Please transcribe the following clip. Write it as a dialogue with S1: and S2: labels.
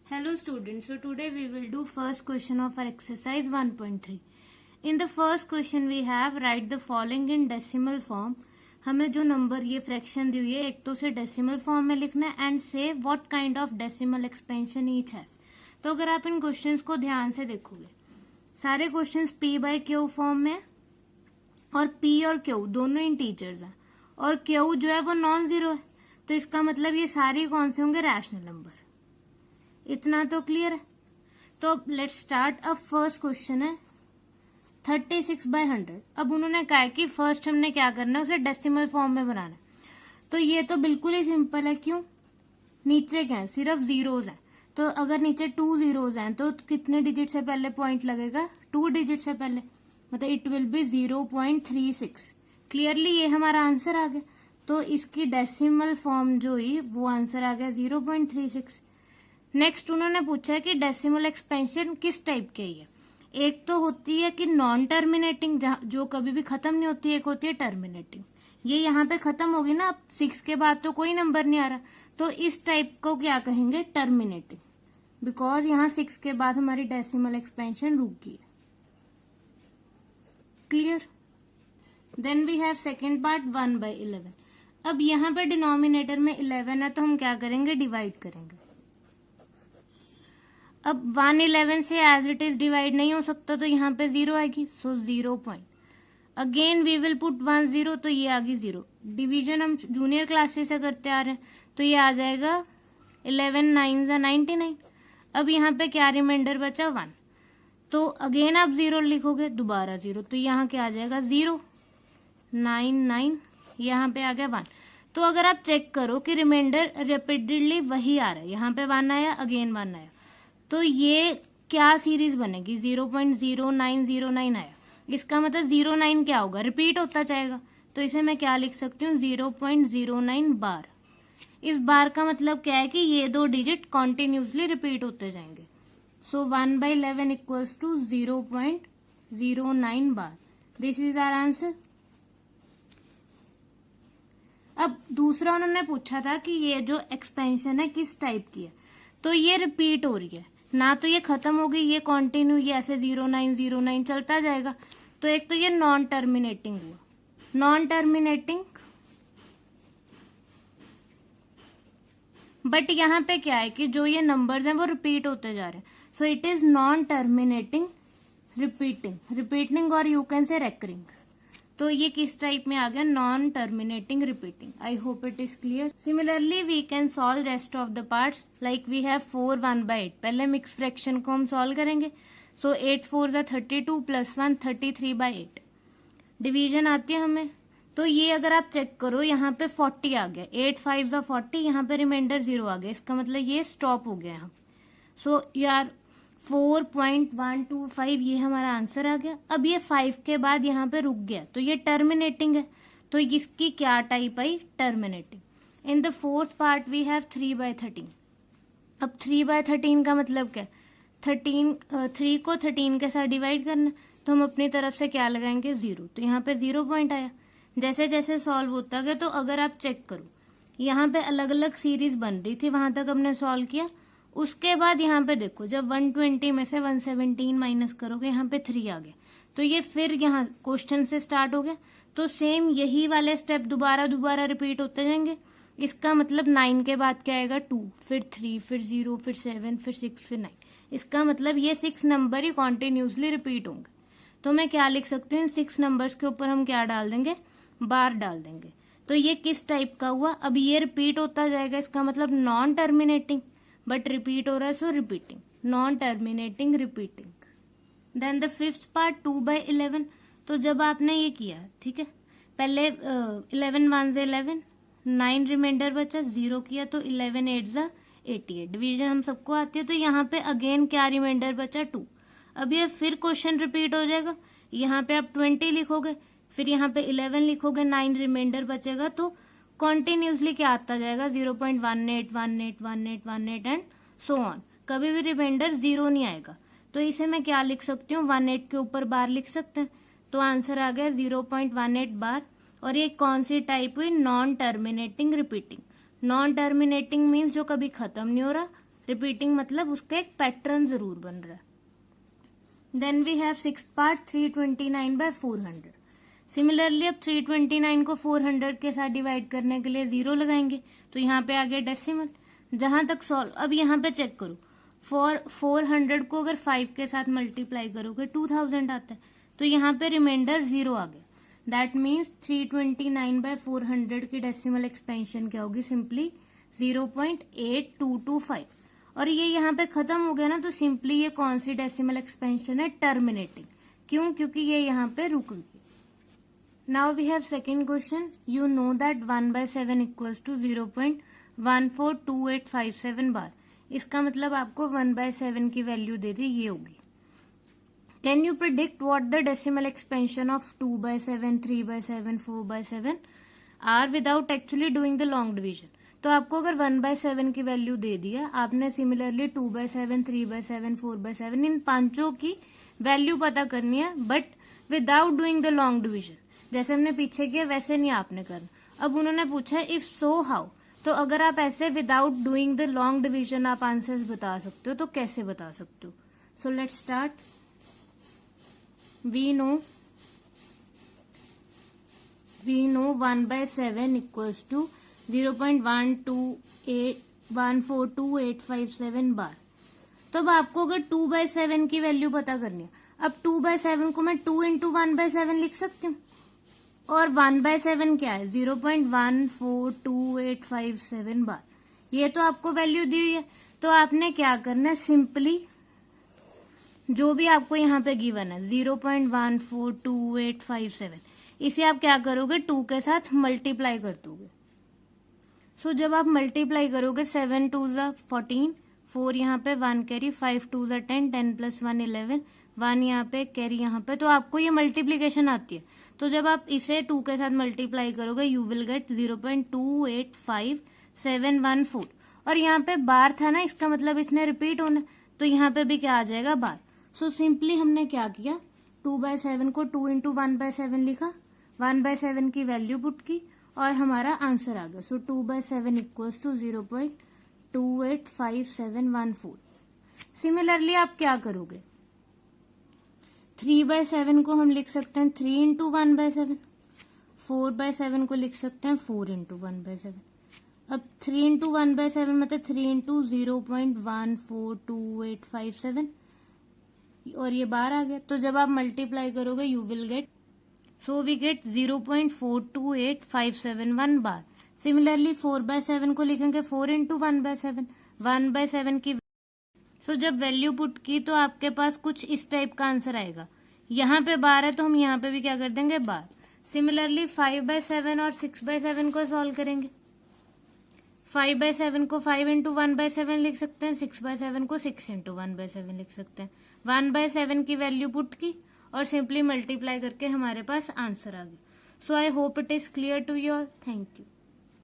S1: Hello students, so today we will do first question of our exercise 1.3. In the first question we have write the following in decimal form. हमें जो number ये fraction दी हुई है एक तो उसे decimal form में लिखना है एंड से what kind of decimal expansion each has. तो अगर आप इन क्वेश्चंस को ध्यान से देखोगे सारे questions p by Q form में और p और q दोनों इंटीजर्स हैं और q जो है वो नॉन जीरो है. तो इसका मतलब ये सारे कौन से होंगे रैशनल नंबर. इतना तो क्लियर है. तो लेट्स स्टार्ट. अब फर्स्ट क्वेश्चन है 36/100. अब उन्होंने कहा है कि फर्स्ट हमने क्या करना है उसे डेसिमल फॉर्म में बनाना है. तो ये तो बिल्कुल ही सिंपल है. क्यों? नीचे क्या है सिर्फ जीरोज हैं. तो अगर नीचे 2 जीरोज हैं तो कितने डिजिट से पहले पॉइंट लगेगा 2 डिजिट से पहले. मतलब इट विल बी 0.36. क्लियरली ये हमारा आंसर आ गया. तो इसकी डेसिमल फॉर्म जो हुई वो आंसर आ गया 0.36. नेक्स्ट उन्होंने पूछा है कि डेसिमल एक्सपेंशन किस टाइप के है. एक तो होती है कि नॉन टर्मिनेटिंग जो कभी भी खत्म नहीं होती, एक होती है टर्मिनेटिंग. ये यहाँ पे खत्म होगी ना. अब 6 के बाद तो कोई नंबर नहीं आ रहा तो इस टाइप को क्या कहेंगे टर्मिनेटिंग. बिकॉज यहाँ 6 के बाद हमारी डेसिमल एक्सपेंशन रुक गई. Clear. Then we have second part 1/11. अब यहाँ पे डिनोमिनेटर में 11 है तो हम क्या करेंगे डिवाइड करेंगे. अब 111 से एज इट इज डिवाइड नहीं हो सकता तो यहाँ पे 0 आएगी. So 0 point. Again we will put 1 0 तो ये आ गई 0. डिवीजन हम जूनियर क्लासेस से करते आ रहे हैं तो ये आ जाएगा 11 9 99. अब यहाँ पे क्या रिमाइंडर बचा 1. तो अगेन आप 0 लिखोगे दोबारा 0 तो यहाँ क्या आ जाएगा 0 9 9. यहाँ पे आ गया 1. तो अगर आप चेक करो कि रिमाइंडर रिपीटेडली वही आ रहा है. यहाँ पे 1 आया अगेन 1 आया तो ये क्या सीरीज बनेगी 0.0909 आया. इसका मतलब 09 क्या होगा रिपीट होता जाएगा. तो इसे मैं क्या लिख सकती हूँ 0.09 बार. इस बार का मतलब क्या है कि ये दो डिजिट कॉन्टिन्यूसली रिपीट होते जाएंगे. So 1/11 equals to 0.09 bar. This is our answer. अब दूसरा उन्होंने पूछा था कि ये जो एक्सपेंशन है किस टाइप की है. तो ये रिपीट हो रही है ना. तो ये खत्म हो गई ये कॉन्टिन्यू ये ऐसे 0909 चलता जाएगा. तो एक तो ये नॉन टर्मिनेटिंग हुआ. नॉन टर्मिनेटिंग बट यहाँ पे क्या है कि जो ये नंबर्स हैं वो रिपीट होते जा रहे हैं. So it is non terminating repeating और यू कैन से रेकरिंग. तो ये किस टाइप में आ गया non terminating repeating. I hope it is clear. Similarly we can solve rest of the parts like we have 4 1/8. पहले मिक्स फ्रैक्शन को हम सॉल्व करेंगे. सो 8 4 32 प्लस 1 33/8. डिवीजन आती है हमें. तो ये अगर आप चेक करो यहाँ पे 40 आ गया. 8 5 40. यहाँ पे रिमाइंडर 0 आ गया. इसका मतलब ये स्टॉप हो गया यहाँ. सो यार 4.125 ये हमारा आंसर आ गया. अब ये 5 के बाद यहाँ पे रुक गया तो ये टर्मिनेटिंग है. तो इसकी क्या टाइप आई terminating. In the fourth part we have 3/13. अब 3/13 का मतलब क्या 3 को 13 के साथ डिवाइड करना. तो हम अपनी तरफ से क्या लगाएंगे 0. तो यहाँ पे 0 पॉइंट आया. जैसे जैसे सॉल्व होता गया तो अगर आप चेक करो यहाँ पे अलग अलग सीरीज बन रही थी वहां तक हमने सॉल्व किया. उसके बाद यहाँ पे देखो जब 120 में से 117 माइनस करोगे यहाँ पे 3 आ गया. तो ये फिर यहाँ क्वेश्चन से स्टार्ट हो गया. तो सेम यही वाले स्टेप दोबारा रिपीट होते जाएंगे. इसका मतलब 9 के बाद क्या आएगा 2 फिर 3 फिर 0 फिर 7 फिर 6 फिर 9. इसका मतलब ये 6 नंबर ही कॉन्टिन्यूसली रिपीट होंगे. तो मैं क्या लिख सकती हूँ 6 नंबर्स के ऊपर हम क्या डाल देंगे बार डाल देंगे. तो ये किस टाइप का हुआ. अब ये रिपीट होता जाएगा. इसका मतलब नॉन टर्मिनेटिंग बट रिपीट हो रहा है so repeating. Non terminating repeating. Then the fifth part 2/11. तो जब आपने ये किया ठीक है पहले 11 1 11 9 रिमाइंडर बचा 0 किया तो 11 8 88. डिवीजन हम सबको आती है. तो यहाँ पे अगेन क्या रिमाइंडर बचा 2. अब ये फिर क्वेश्चन रिपीट हो जाएगा. यहाँ पे आप 20 लिखोगे फिर यहाँ पे 11 लिखोगे 9 रिमाइंडर बचेगा. तो कॉन्टिन्यूसली क्या आता जाएगा 0.18 18 18 18 एंड सो ऑन. कभी भी रिमाइंडर 0 नहीं आएगा. तो इसे मैं क्या लिख सकती हूँ 18 के ऊपर बार लिख सकते हैं. तो आंसर आ गया 0.18 बार. और ये कौन सी टाइप हुई non terminating repeating. Non terminating means जो कभी खत्म नहीं हो रहा रिपीटिंग मतलब उसका एक पैटर्न जरूर बन रहा है। Then we have sixth part 329 by 400। Similarly अब 329 को 400 के साथ डिवाइड करने के लिए 0 लगाएंगे, तो यहाँ पे आ गया डेसिमल। जहां तक सॉल्व, अब यहाँ पे चेक करो, 400 को अगर 5 के साथ मल्टीप्लाई करोगे 2000 आता है, तो यहाँ पे रिमाइंडर 0 आ गया। दैट मीन्स 329 बाय 400 की डेसिमल एक्सपेंशन क्या होगी, सिंपली 0.8225। और ये यहाँ पे खत्म हो गया ना, तो सिंपली ये कौन सी डेसिमल एक्सपेंशन है, टर्मिनेटिंग। क्यों, क्योंकि ये यहाँ पे रुक गई। Now we have second question. You know that 1/7 equals to 0.142857 bar. इसका मतलब आपको 1/7 की वैल्यू दे दी, ये होगी। Can you predict what the decimal expansion of 2/7, 3/7, 4/7 are without actually doing the long division. तो आपको अगर 1/7 की वैल्यू दे दी है, आपने सिमिलरली 2/7, 3/7, 4/7 इन पांचों की वैल्यू पता करनी है, but without doing the long division. जैसे हमने पीछे किया वैसे नहीं आपने करना। अब उन्होंने पूछा इफ सो हाउ, तो अगर आप ऐसे without doing the long division आप आंसर्स बता सकते हो, तो कैसे बता सकते हो। So let's start. We know 1/7 equals to 0.142857 bar. तो अब आपको अगर 2/7 की वैल्यू पता करनी है, अब 2/7 को मैं 2 इंटू 1/7 लिख सकती हूँ, और 1/7 क्या है, 0.142857 बार। ये तो आपको वैल्यू दी हुई है, तो आपने क्या करना है, सिंपली जो भी आपको यहाँ पे गिवन है 0.142857, इसे आप क्या करोगे, 2 के साथ मल्टीप्लाई कर दोगे। सो जब आप मल्टीप्लाई करोगे 7 2 14, 4 यहाँ पे 1 कैरी, 5 2 10, 10 + 1 11, 1 यहाँ पे कैरी यहाँ पे, तो आपको ये मल्टीप्लीकेशन आती है। तो जब आप इसे 2 के साथ मल्टीप्लाई करोगे यू विल गेट 0.285714। और यहाँ पे बार था ना, इसका मतलब इसने रिपीट होना, तो यहाँ पे भी क्या आ जाएगा, बार। सो सिंपली हमने क्या किया, 2/7 को 2 इंटू 1/7 लिखा, 1/7 की वैल्यू पुट की, और हमारा आंसर आ गया। सो 2/7 इक्वल्स टू 0.285714। सिमिलरली आप क्या करोगे, 3/7 को हम लिख सकते हैं 3 इंटू 1/7, 4/7 को लिख सकते हैं 4 इंटू 1/7। अब 3 इंटू 1/7 मतलब 3 इंटू 0.142857, और ये बार आ गया। तो जब आप मल्टीप्लाई करोगे you will get, so we get 0.428571 bar. Similarly 4/7 को लिखेंगे 4 इंटू 1/7, 1/7 की। सो जब वैल्यू पुट की तो आपके पास कुछ इस टाइप का आंसर आएगा। यहाँ पे बार है तो हम यहाँ पे भी क्या कर देंगे, बार। सिमिलरली 5/7 और 6/7 को सॉल्व करेंगे। 5/7 को 5 इंटू 1/7 लिख सकते हैं, 6/7 को 6 इंटू 1/7 लिख सकते हैं। 1/7 की वैल्यू पुट की और सिंपली मल्टीप्लाई करके हमारे पास आंसर आ गया। So I hope it is clear to you all. Thank you.